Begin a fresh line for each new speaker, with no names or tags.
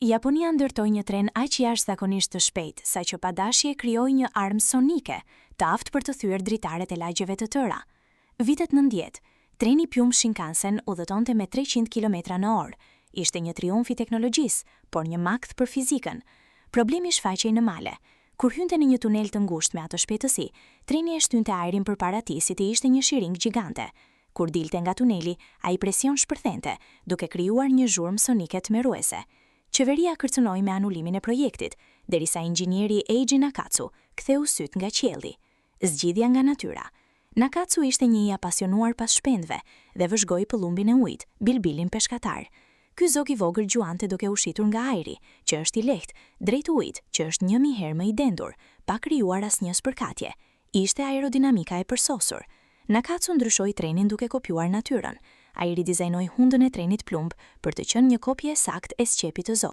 Japonia ndërtoi një tren aq jashtëzakonisht të shpejtë, sa që pa dashje krijoi një armë sonike, të aftë për të thyer dritaret e lagjeve të tëra. Vitet 90, treni Pjumb Shinkansen udhëtonte me 300 km/h. Ishte një triumf i teknologjisë, por një makth për fizikën. Problemi shfaqej në male. Kur hynte në një tunel të ngushtë me atë shpejtësi, treni e shtynte ajrin përpara tij si të ishte një shiring gjigante. Kur dilte nga tuneli, ai presion shpërthente, duke krijuar një zhurmë sonike tmerruese. Qeveria kërcënoi me anulimin e projektit, derisa inxhinieri Eiji Nakatsu ktheu syt nga qielli. Zgjidhja nga natyra. Nakatsu ishte një i apasionuar pas shpendëve dhe vëzhgoi pëllumbin e ujit, bilbilin peshkatar. Ky zog i vogël gjuante duke u shitur nga ajri, që është i lehtë, drejt ujit, që është 1000 herë më i dendur, pa krijuar asnjë spërkatje. Ishte aerodinamika e përsosur. Nakatsu ndryshoi trenin duke kopjuar natyrën. Ai ridizajnoi hundën e trenit plumb për të qenë një kopje saktë e sqepit të Zotit.